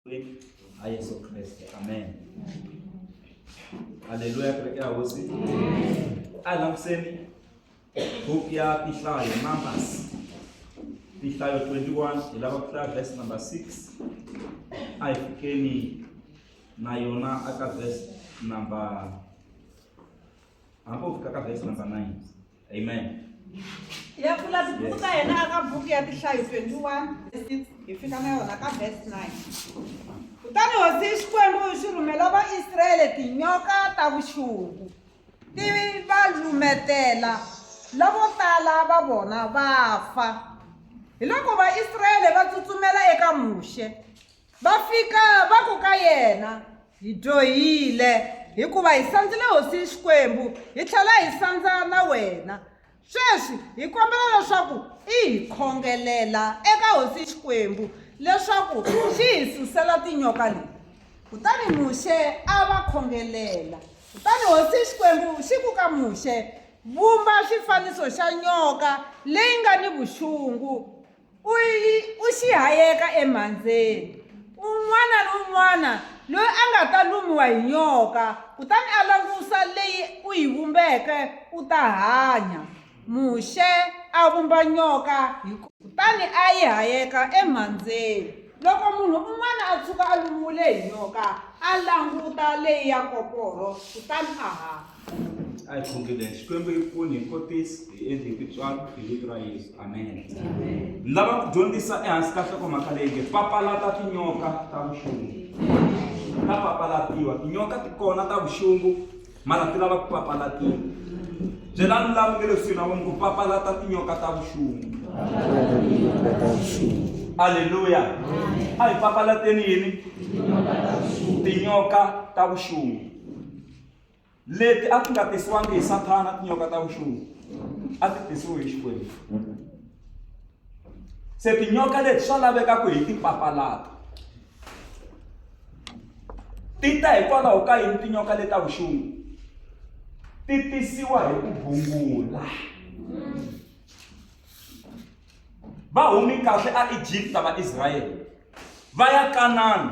a Yesu Kristo. Amen. Haleluya, kuelekea hosi. Alamseni book ya Tihlayo, Numbers. Tihlayo 21, ilaba kuhla verse number 6. Ayifikeni na yona aka verse number hapo fika verse number 9. Amen. Ya kula buka yena aka book ya Tihlayo 21 verse 6 ifika na yona aka verse 9. Kutani hosi xikwembu xi rhumela va Israyele tinyoka ta vuxungu ti va lumetela lavo tala va vona va fa. Hi loko va Israyele va tsutsumela eka Muxe va fika va ku ka yena hi dyohile hikuva hi sandzile hosi xikwembu hi tlhela hi sandza na wena. Sweswi hi kombela leswaku i hi khongelela eka hosi xikwembu leswaku xi hi susela tinyoka leti. Kutani Muxe a va khongelela. Kutani hosi xikwembu xi ku ka Muxe, vumba xifaniso xa nyoka leyi nga ni vuxungu u xi hayeka emhandzeni. Un'wana na un'wana loyi a nga ta lumiwa hi nyoka kutani a langusa leyi u yi vumbeke u ta hanya. Muxe a vumba nyoka kutani a yi hayeka emhandzeni. Loko munhu un'wana a tshuka a lumiwile hi nyoka a languta leyi ya koporo kutani a hanya. Ai khongele xikwembu yi pfuni hi kotisi hi endli hi titswalo hi vito ra Yesu. Amen. Lava ku dyondzisa ehansi ka nhlokomhaka leyi papalata tinyoka ta vuxungu. Ta papalatiwa tinyoka ti kona ta vuxungu mara ti lava ku papalatiwa. Byela lulamukele swi na ku papalata tinyoka ta vuxungu. Haleluya. Ai papalateni yini? Tinyoka ta vuxungu. Leti a ti nga tisiwangi hi Satana tinyoka ta vuxungu a ti tisiwe hi Xikwembu. Se tinyoka leti swa laveka ku hi ti papalata. Ti ta hikwalaho ka yini tinyoka leti ta vuxungu? Ti tisiwa hi ku gungula. Va humi kahle a Egypt va Israyele va ya Kanani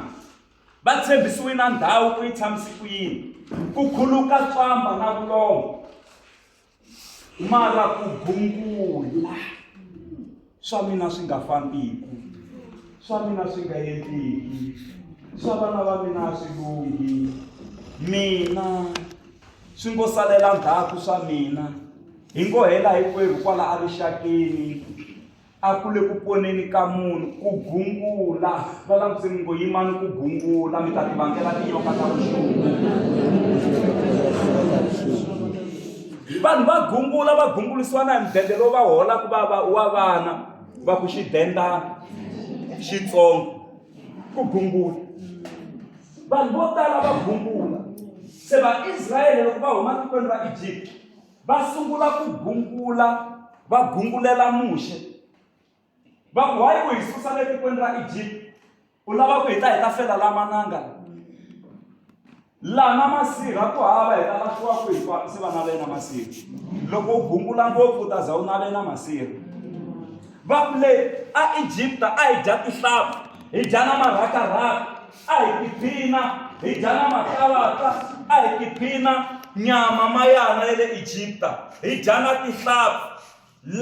va tshembisiwe na ndhawu ku yi tshamisi ku yini ku khuluka tswamba na vulongo mara ku gungula swa mina swi nga fambiki, swa mina swi nga endleki, swa vana va mina swi lungi, mina swi ngo salela ndzhaku swa mina hi ngo hela hinkwerhu kwala a rixakeni a ku le ku poneni ka munhu ku gungula. Va languseni ngo yimani ku gungula mi ta ti vangela tinyoka ta vuxungu. Vanhu va gungulisiwa na hi mudendelo va hola ku wa vana va ku xidendana xitsongo ku gungula. Vanhu vo tala va gungula. Se va Israyele loko va huma tikweni ra Egypt va sungula ku gungula va gungulela Muxe. Va ku hayi ku hi susa le tikweni ra Egypt u lava ku hi ta fela la mananga lana masirha ku hava hi ta lahliwa ku hi se va navela masirha. Loko u gungula ngopfu u ta za u navela masirha. Va ku le a Egypt a hi dya tihlampfi hi dya na marhakarhaka a hi tiphina hi dya na makavata a hi tiphina nyama mayana ya le Egypt hi dya na tihlampfi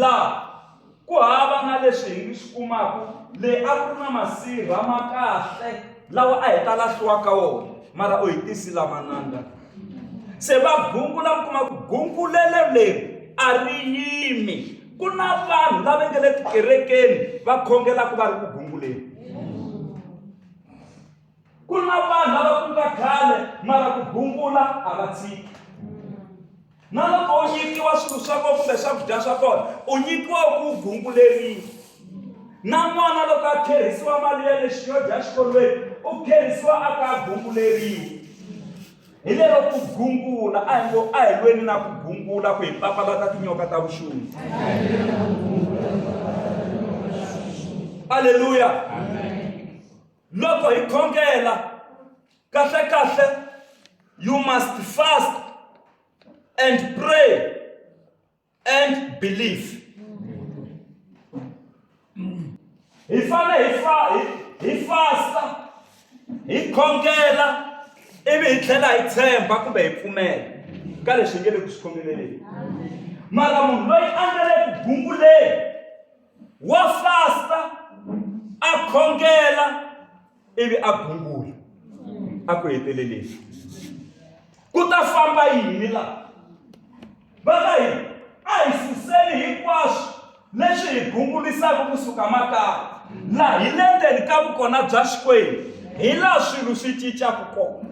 la ku hava na leswi hi swi kumaku le a ku na masirha ma kahle lawa a hi ta lahliwa ka wona mara u hi tisi la mananga. Se va gungula mi kuma ku gungulele leri a ri yimi. Ku na vanhu lava nge le tikerekeni va khongela ku va ri ku gunguleni. Ku na vanhu lava ku nga khale mara ku gungula a va tshiki. Na loko u nyikiwa swilo swa kona kumbe swakudya swa kona u nyikiwa ku gunguleriwa. Na n'wana loko a kherisiwa mali ya lexi yo dya xikolweni u kherisiwa a ka gunguleriwa. Hi lero ku gungula a hi lweni na ku gungula ku hi papalata tinyoka ta vuxungu. Haleluya. Loko hi khongela kahle you must fast and pray and believe. Hi fasta hi khongela ivi hi tlhela hi tshemba kumbe hi pfumela ka leswi hi nge le ku swi khongeleleni. Mara munhu loyi a nga le ku gunguleni wa fasta a khongela ivi a gungula a ku heteleleni ku ta famba yini laha? Va ka hina a hi suseni hinkwaswo leswi hi gungulisaka kusuka makaya laha hi le ndzeni ka vukona bya Xikwembu, hi laha swilo swi cincaka kona.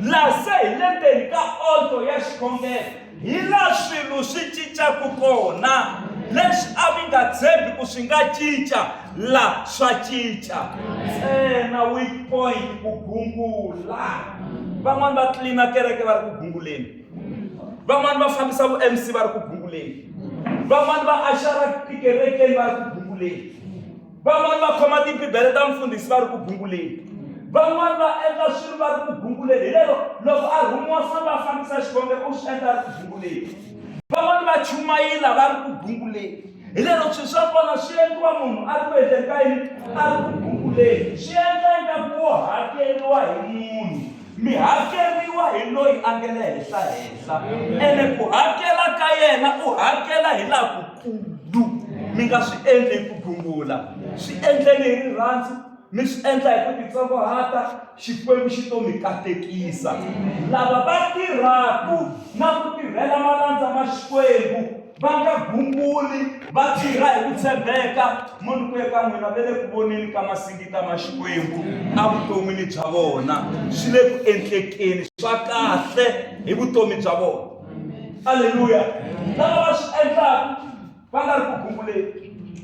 Laha se hi le ndzeni ka onto ya xikhongelo, hi laha swilo swi cincaka kona. Leswi a vi nga tshembi ku swi nga cinca laha swa cinca. Ntsena weak point ku gungula. Van'wani va tlilina kereke va ri ku gunguleni, van'wani va fambisa vu MC va ri ku gunguleni, van'wani va axara tikerekeni va ri ku gunguleni, van'wani va khoma tibibele ta mfundhisi va ri ku gunguleni, van'wani va endla swilo va ri ku gunguleni. Hi lero loko a rhumiwa famba a fambisa xikhongelo u swi endla ri ku gunguleni. Van'wani va chumayela va ri ku gunguleni. Hi lero swilo swa kona swi endliwa munhu a ri ku endleni ka yini a ri ku gunguleni. Swi endla ingaku wo hakeriwa hi munhu, mi hakeriwa hi loyi a nga le henhla ene ku hakela ka yena u hakela hi laha kukulu. Mi nga swi endli hi ku gungula, swi endleni hi rirhandzu, mi swi endla hi ku titsongahata, Xikwembu xi to mi katekisa. Lava va tirhaku na ku tirhela malandza ma Xikwembu va nga gunguli, va tirha hi ku tshembeka. Munhu ku ya ka n'wina ve le ku voneni ka masingita ma Xikwembu a vuton'wini bya vona, swi le ku endlekeni swa kahle hi vutomi bya vona. Aleluya. Lava va swi endlaku va nga ri ku gunguleni,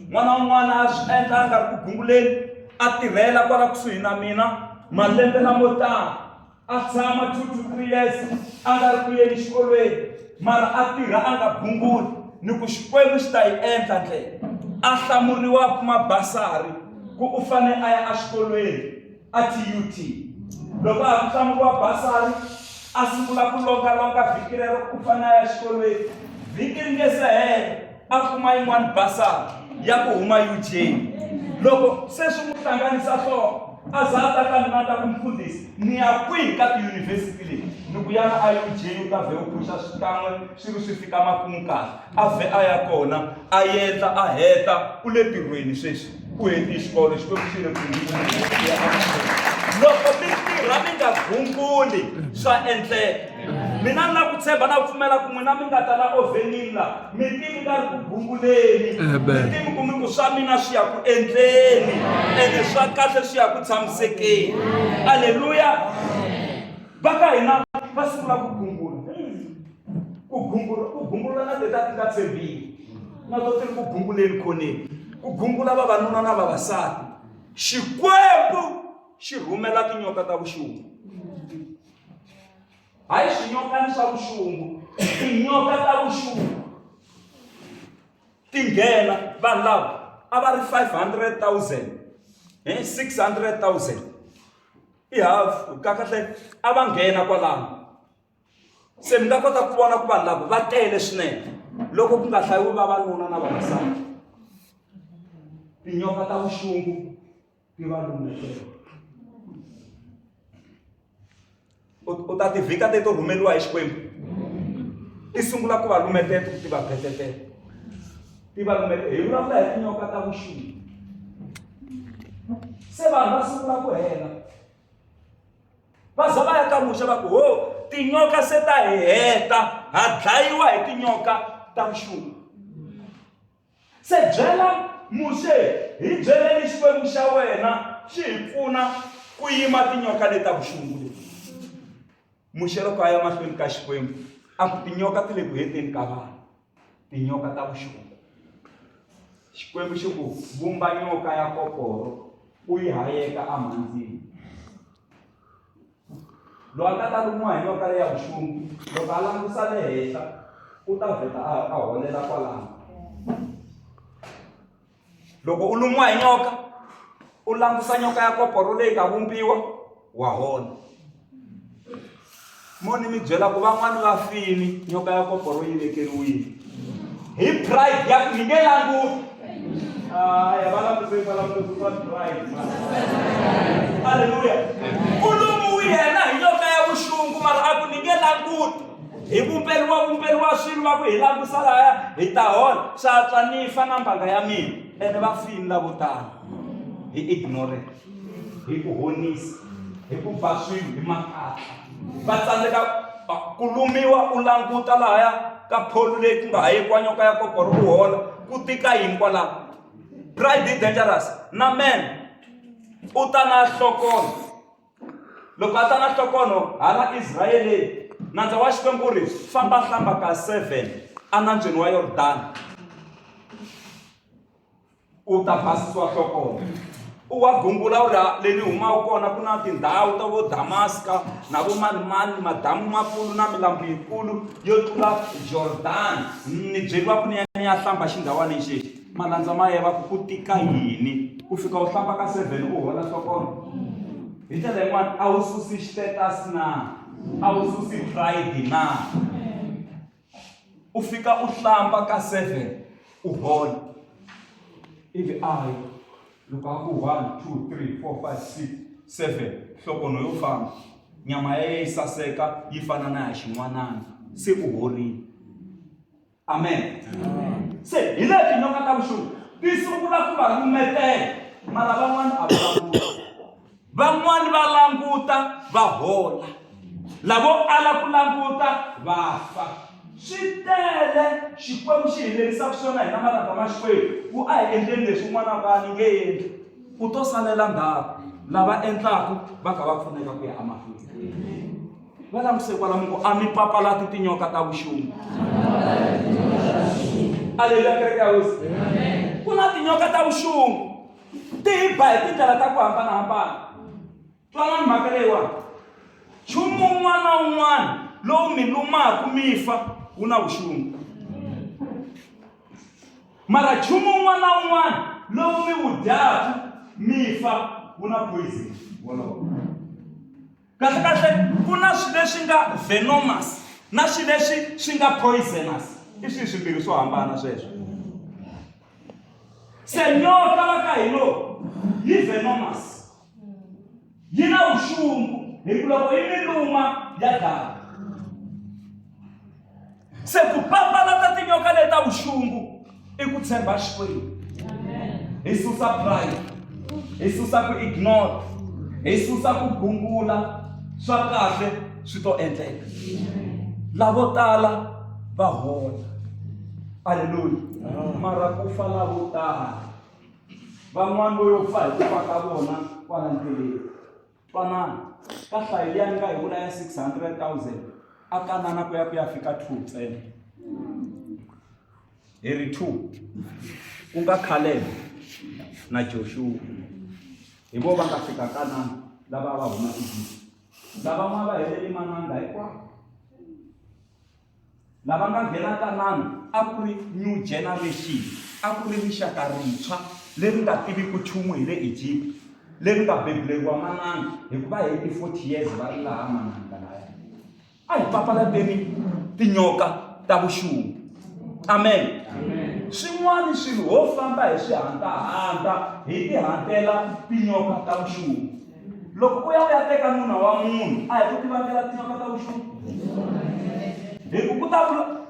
n'wana wun'wana a swi endla a nga ri ku gunguleni, a tirhela kwala kusuhi na mina malembe lamo tala, a tshama 2 to 3 years a nga ri ku yeni xikolweni, mara a tirha a nga gunguli. Ni ku Xikwembu xi ta yi endla ndlela. A hlamuriwa mabasari ku u fane a ya exikolweni a TUT. Loko a ku hlamuriwa basari a sungula ku longalonga vhiki rero u fane a ya xikolweni. Vhiki ri nge se hela a kuma yin'wana basari ya ku huma UJ. Loko se swi n'wi hlanganisa swona a za a ta ka mina ta ku mfundhisi ni ya kwihi ka tiyunivhesiti leyi, ni ku yana a UJ u ta vhe u pfuxa swikan'we swilo swi fika makumu kahle, a vhe a ya kona a endla a heta u le tirhweni sweswi u heti xikolo. Xikwembu xi le loko mi tirha mi nga gunguli swa endleka. Mina na ku tshemba na ku pfumela ku n'wina mi nga ta la ovhenini la mi tivi nga ri ku gunguleni, mi tivi ku mi ku swa mina swi ya ku endleni ene swa kahle swi ya ku tshamisekeni. Aleluya. Va ka hina va sungula ku gungula, ku gungula na teta ti nga tshembini na to ti ri ku gunguleni khoneni, ku gungula vavanuna na vavasati. Xikwembu xi rhumela tinyoka ta vuxungu, hayi swinyokani swa vuxungu, tinyoka ta vuxungu ti nghena. Vanhu lava a va ri 500,000 600,000 i hafu ka kahle a va nghena kwalano. Se mi nga kota ku vona ku vanhu lava va tele swinene loko ku nga hlayiwi vavanuna na vavasati. Tinyoka ta vuxungu ti va lumetela. U ta tivhika teto rhumeliwa hi Xikwembu, ti sungula ku va lumetela, ti va phetetela, ti va lumetela. Hi vulavula hi tinyoka ta vuxungu. Se vanhu va sungula ku hela, va za va ya ka muxa va ku ho tinyoka se ta hi heta, ha dlayiwa hi tinyoka ta vuxungu. Se byela muxe, hi byeleni Xikwembu xa wena xi hi pfuna ku yima tinyoka leta vuxungu leti. Muxe loko a ya mahlweni ka Xikwembu a ku tinyoka ti le ku heteni ka vanhu, tinyoka ta vuxungu. Xikwembu xi ku vumba nyoka ya koporo u yi hayeka amhandzini. Loyi a nga ta lumiwa hi nyoka leya vuxungu, loko a langusa le henhla u ta vheta a holela kwalano. Loko u lumiwa hi nyoka u langusa nyoka ya koporo leyi nga vumbiwa wa hola. Moni mi byela ku van'wani va fini nyoka ya koporo yi vekeriwile hi pride ya ku hi nge languti. Ya va langutisa pride. Haleluya. hi vumperiwa swilo va ku hi langusa laya hi ta hola swa twa ni fa na mbanga ya mina ene va fini lavo tala hi ignorant hi ku honisa hi ku ba swilo hi makatla va tsandzeka ku lumiwa u languta lahaya ka pholo leyi ku nga hayikwanyoka ya kokoro u hola ku tika hinkwalaho. Pride is dangerous na man u ta na nhlokono loko a ta na nhlokono hala Israyele nandza wa Xikwembu ku ri famba hlamba ka 7 anandzweni wa Yordani u ta basisiwa nhlokono u wa gungula u ri leni humaka kona ku na tindhawu ta vo Damaska na vo manimani madamu makulu na milambu yikulu yo tlula Jordan ni byeriwa ku ni ya hlamba xindhawana lexi malandza ma yeva ku tika yini ku fika u hlamba ka 7 u hola nhlokono hi ndlela yin'wana a wu susi status na a wu susi pride na u fika u hlamba ka 7 u hola ivi ayo loko a ku 1 2 3 4 5 6 7 nhlokono yo famba nyama ya yena yi saseka yi fana na ya xin'wanana se u horile. Amen. Se hi leti tinyoka ta vuxungu ti sungula ku va lumetela mara van'wani a va languta van'wani va languta va hola lavo ala ku languta va fa. Swi tele Xikwembu xi hi lerisaka swona hina malanga ma Xikwembu ku a hi endleni leswi un'wana va ni nge endli u to salela ndzhaku lava endlaku va kha va pfuneka ku ya emahlweni. Va languse kwalamu ku a mi papalati tinyoka ta vuxungu. Aleluya kereke ya hosi. Ku na tinyoka ta vuxungu ti hi ba hi tindlela ta ku hambanahambana. Twanani mhaka leyiwani nchumu wun'wana na wun'wana lowu mi lumaku mi fa wu na vuxungu mara nchumu wun'wana na wun'wana lowu mi wu dyaku mi fa wu na poison wolowo. Kahle ku na swilo leswi nga venomous na swilo leswi swi nga poisonous i swilo swimbirhi swo hambana sweswo. Se nyoka va ka hilo yi venomous yi na vuxungu hi ku loko yi mi luma ya dlaya. Se ku papalata tinyoka leti ta vuxungu i ku tshemba Xikwembu. Hi susa pride, hi susa ku ignore, hi susa ku gungula swa kahle swi to endleka. Lavo tala va hola. Aleluya. Mara ku fa lavo tala van'wani vo yo fa hi ku fa ka vona kwala ndleleni. Twanana ka hlayo liya ni nga hi vula ya 600,000 a kanana ku ya fika 2 ntsena. Hi ri 2 ku nga Caleb na Joshua hi vo va nga fika kanana lava va huma Egypt. Lava ma va heleli mananga hikwavo lava nga nghena kanana a ku ri new generation a ku ri rixaka rintshwa leri nga tiviki nchumu hi le Egypt leri nga bebuleriwa mananga hikuva hi 40 years va ri laha mananga laya. A hi papalateni tinyoka ta vuxungu. Amen. Swin'wana swilo ho famba hi swihantahanta hi tihantela tinyoka ta vuxungu. Loko u ya teka nuna wa munhu a hi ku tivangela tinyoka ta vuxungu. Hi ku ta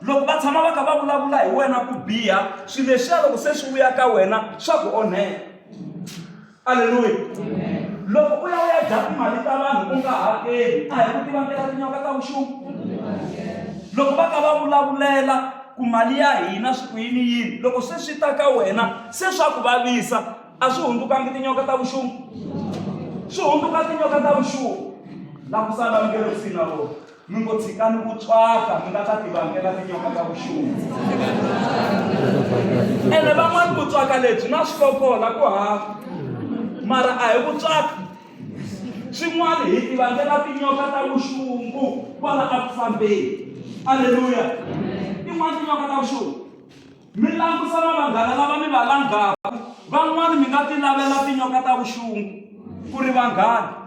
loko va tshama va kha va vulavula hi wena ku biha swilo leswiya loko se swi vuya ka wena swa ku onhela. Aleluya. Loko u ya dya timali ta vanhu u nga hakeli a hi ku tivangela tinyoka ta vuxungu. Loko va kha va vulavulela ku mali ya hina swi ku yini loko se swi ta ka wena se swa ku vavisa a swi hundzukangi tinyoka ta vuxungu. Swi hundzuka tinyoka ta vuxungu. La ku sala mi nge le kusini na vona mi ngo tshikani ku tswaka mi nga ta tivangela tinyoka ta vuxungu. Ene van'wani ku tswaka lebyi na swikokola ku hava mara a hi ku tswaka swin'wana hi tivangela tinyoka ta vuxungu kwala a ku fambeni. Aleluya. Tin'wana tinyoka ta vuxungu mi langusa na vanghana lava mi va langaku van'wani mi nga ti lavela tinyoka ta vuxungu ku ri vanghana.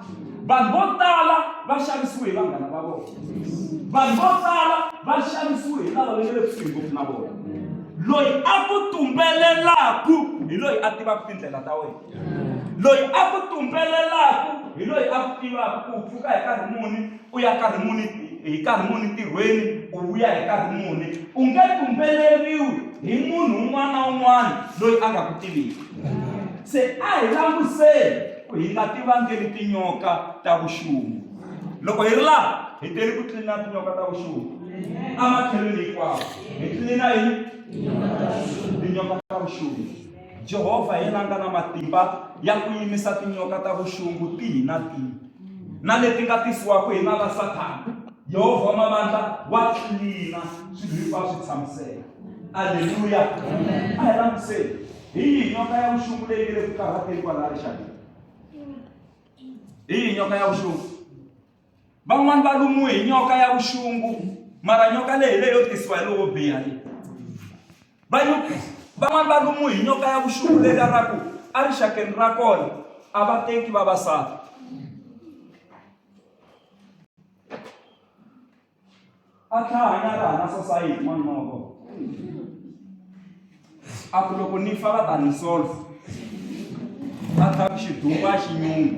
Vanhu vo tala va xavisiwe hi vanghana va vona. Vanhu vo tala va xavisiwe hi lava va nga le kusuhi ngopfu na vona. Loyi a ku tumbelelaku hi loyi a tivaka tindlela ta wena. Loyi a ku tumbelelaku hi loyi a ku tivaka ku pfuka hi nkarhi muni u ya nkarhi muni hi nkarhi muni ntirhweni u vuya hi nkarhi muni u nge tumbeleriwi hi munhu un'wana na un'wana loyi a nga ku tiviki. Se a hi languseni ku hi nga tivangeli tinyoka ta vuxungu. Loko hi ri laha hi tele ku tlilina tinyoka ta vuxungu amathelweni hinkwawo hi tlilina hi tinyoka ta vuxungu. Jehovha hi yena nga na matimba ya ku yimisa tinyoka ta vuxungu tihi na tihi na leti nga tisiwaka hi nala Sathana. Jehovha mavandla wa tlilina swilo hinkwaswo swi tshamiseka. Aleluya. A hi languseni hi yihi nyoka ya vuxungu leyi nge le ku karhateni kwalaha rixakeni? Hi yihi nyoka ya vuxungu? Van'wani va lumiwe hi nyoka ya vuxungu mara nyoka leyi leyo tisiwa hi lowo biha leyi. Van'wani va lumiwe hi nyoka ya vuxungu leyi ra ku a rixakeni ra kona a va teki vavasati. A tlhahanya raha na society manoko a ku loko ni fa va ta ni solve a thaku xidungu a xi nyuma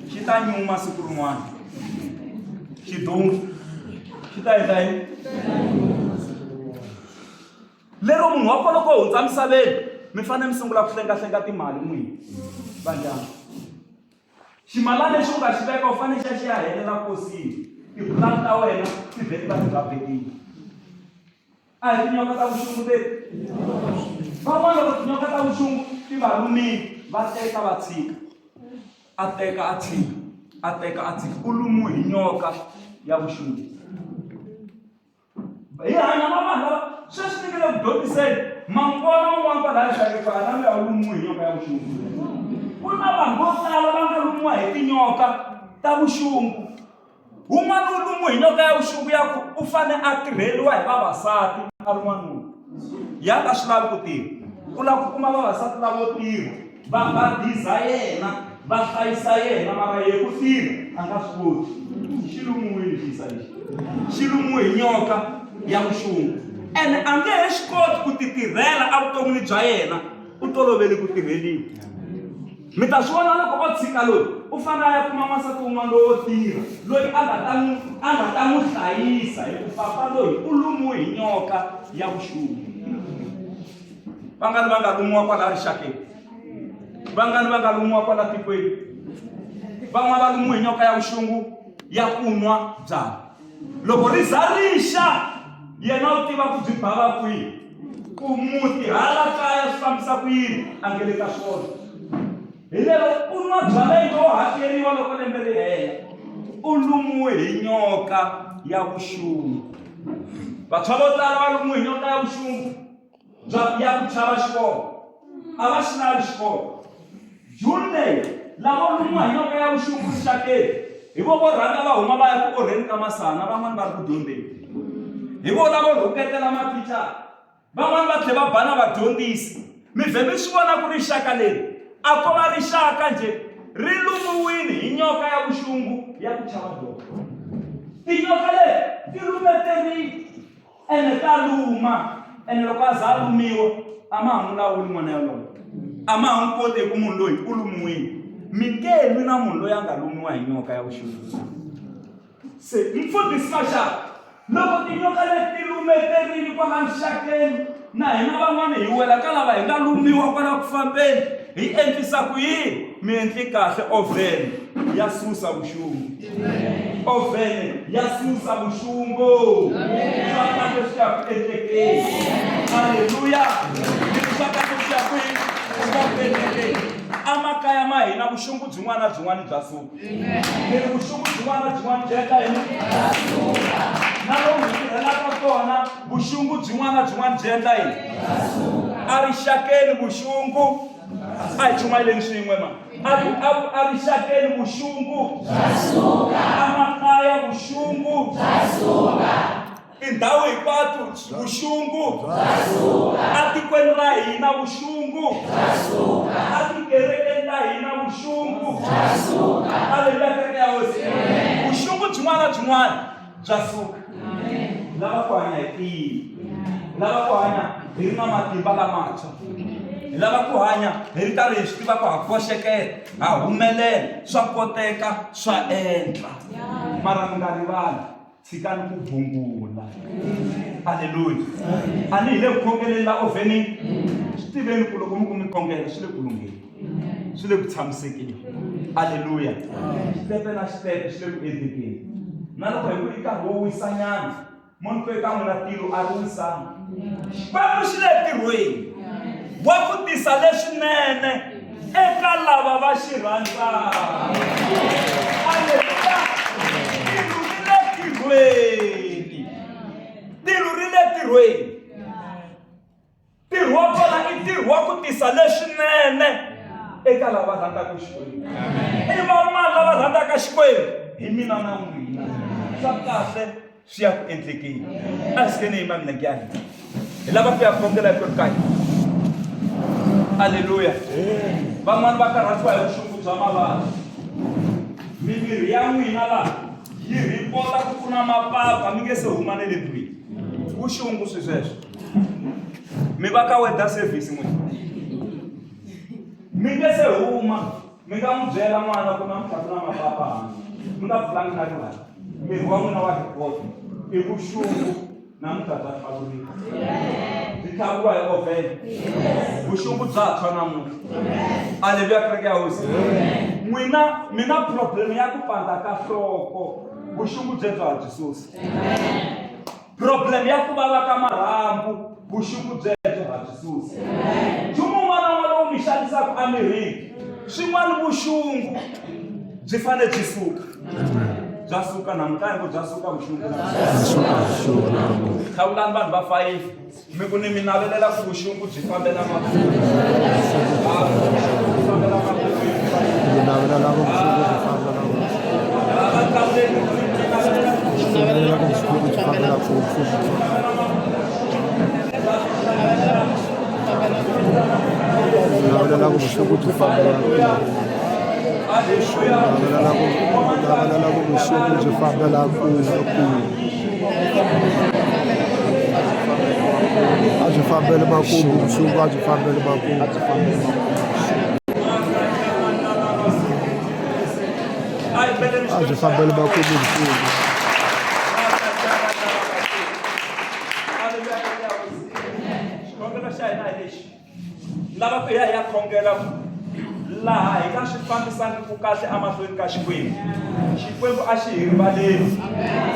xi ta nyuma siku rin'wana xidungu xi ta endla yini? Lero munhu wa kona loko hundza misaveni mi fanele mi sungula ku hlenga timali n'wini va ndyangu. Ximalana lexi u nga xi veka u fanele xi ya helela kosini. Tipulani ta wena ti vheti va ti nga vekini. A hi tinyoka ta vuxungu leti. Van'wana loko tinyoka ta vuxungu ti va lumile va teka va tshika. A teka a tshika. A teka a tshika. U lumiwe hi nyoka ya vuxungu. Hi hanya na vanhu lava sweswi ni nge le ku dyondziseni mangona un'wana kwalaha rixakeni na loyi a lumiwe hi nyoka ya vuxungu. Ku na vanhu vo tala va nga lumiwa hi tinyoka ta vuxungu. Un'wana u lumiwe hi nyoka ya vuxungu ya ku u fane a tirheliwa hi vavasati a ri n'wanuna. Ya nga swi lavi ku tirha. U lava ku kuma vavasati lavo tirha va diza yena va hlayisa yena mara yehe ku tirha a nga swi koti. Xi lumiwile xisa lexi. Xi lumiwe hi nyoka ya vuxungu. Ene a nge he swi koti ku ti tirhela evuton'wini bya yena u tolovele ku tirheliwa. Mi ta swi vona loko o tshika loyi u fanele a ya kuma n'wansati wun'wana lowo tirha loyi a nga ta n'wi hlayisa hi ku papa loyi u lumiwe hi nyoka ya vuxungu. Vangani va nga lumiwa kwala rixakeni? Vangani va nga lumiwa kwala tikweni? Van'wana va lumiwe hi nyoka ya vuxungu ya ku nwa byalwa. Loko ri za rixa yena u tiva ku byi bava kwihi ku muti hala kaya swi fambisa ku yini a nge le ka swona. Hi lero u nwa byalwa yo hakeriwa loko lembe ri hela. U lumiwe hi nyoka ya vuxungu. Vantshwa vo tala va lumiwe hi nyoka ya vuxungu ya ku chava xikolo. A va xi lavi xikolo. June leyi lava lumiwa hi nyoka ya vuxungu rixakeni hi vo rhanga va huma va ya ku orheni ka masana van'wana va ri ku dyondzeni. Hi vo lavo rhuketela mathicara. Van'wana va tlhela va bana vadyondzisi. Mi vhe mi swi vona ku rixaka leri a ko va rixaka njhe ri lumiwile hi nyoka ya vuxungu ya ku chava dyoka. Tinyoka leti ti lumeterile ene ta luma. Ene loko a za a lumiwa a ma ha n'wi lawuli n'wana yoloye. A ma ha n'wi koti ku munhu loyi u lumiwile. Mi nge lwi na munhu loyi a nga lumiwa hi nyoka ya vuxungu. Se mfundhisi Mashaka, loko tinyoka leti ti lumeterile kwala rixakeni na hina van'wana hi wela ka lava hi nga lumiwa kwala ku fambeni hi endlisa ku yini? Mi endli kahle ovhene ya susa vuxungu. Ovhene ya susa vuxungu. Swa kahle swi ya ku endlekeni. Haleluya. Swa kahle swi ya ku endlekeni. Amakaya ma hina vuxungu byin'wana na byin'wana bya suka. Vuxungu byin'wana na byin'wana byi endla yini? Bya suka. Na lomu hi tirhelaka kona vuxungu byin'wana na byin'wana byi endla yini? Bya suka. A rixakeni vuxungu. A hi chumayeleni swin'we ma. A rixakeni vuxungu. Bya suka. Amakaya vuxungu. Bya suka. Tindhawu hinkwato vuxungu. Bya suka. A tikweni ra hina vuxungu. Bya suka. A tikerekeni ta hina vuxungu. Bya suka. Haleluya kereke ya hosi. Vuxungu byin'wana na byin'wana bya suka. Lava ku hanya hi tiyi. Lava ku hanya hi ri na matimba lamantshwa. Hi lava ku hanya hi ri karhi hi swi tiva ku ha koxekela, ha humelela, swa koteka, swa endla. Mara mi nga rivali tshikani ku bungula. Haleluya. Ani hi le ku khongelela ovhenini. Swi tiveni ku loko mi khongela swi le ku lungheni. Swi le ku tshamisekeni. Haleluya. Xitempe na xitempe swi le ku endlekeni. Na loko hi ku i nkarhi wo wisanyana, munhu ku eka n'wina tilo a ri wisanga. Xikwembu xi le tirhweni wa ku tisa leswinene eka lava va xi rhandzaka. Haleluya. Tilo ri le tirhweni. Ntirho wa kona i ntirho wa ku tisa leswinene eka lava rhandzaka Xikwembu. I vamani lava rhandzaka Xikwembu? Hi mina na n'wina. Swa kahle swi ya ku endlekeni. A hi sikeni hi yima milenge ya hina. Hi lava ku ya khongela hi ku kaya. Haleluya. Van'wani va karhatiwa hi vuxungu bya mavabyi. Mimiri ya n'wina laha yi ripota ku ku na mapapa mi nge se huma ne le ndlwini. Vuxungu swi sweswo. Mi va ka weather service n'wina. Mi nge se huma mi nga n'wi byela n'wana ku namuntlha ku na mapapa hansi. Mi nga pfulangi na rivala. Miri wa n'wina wa ripota. I vuxungu namuntlha bya tlhavuriwa. Byi tlhavuriwa hi ovhela. Vuxungu bya tshwa namuntlha. Haleluya kereke ya hosi. N'wina mi na problem ya ku pandza ka nhloko. Vuxungu byebyo a byi susi. Problem ya ku vava ka marhambu. Vuxungu byebyo a byi susi. Nchumu wun'wana na wun'wana lowu mi xanisaka emirini, swin'wana vuxungu byi fanele byi suka. Bya suka namuntlha hi ku bya suka vuxungu. Hlawulani vanhu va 5 mi ku ni mi navelela ku vuxungu byi fambela mahlweni. Lava ku ya khongela laha hi nga swi fambisani ku kahle emahlweni ka Xikwembu. Xikwembu a xi hi rivaleli,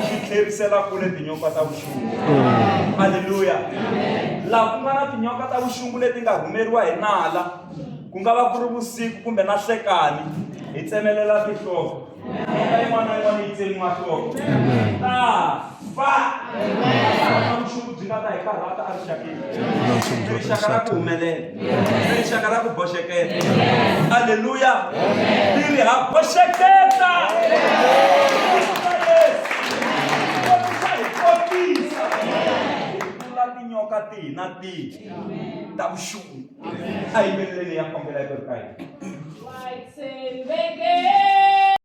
xi tlherisela kule tinyoka ta vuxungu. Haleluya. Laha ku nga na tinyoka ta vuxungu leti nga rhumeriwa hi nala, ku nga va ku ri vusiku kumbe na nhlekani, hi tsemelela tinhloko. Nyoka yin'wana na yin'wana yi tsemiwa nhloko. Vuxungu byi nga ta hi karhata a rixakeni. Rixaka ra ku humelela, rixaka ra ku boxeketa. Haleluya. Ri ha boxeketa. Tinyoka tihi na tihi ta vuxungu. A hi yimbeleleni ya khongela hi ku ri ka hina.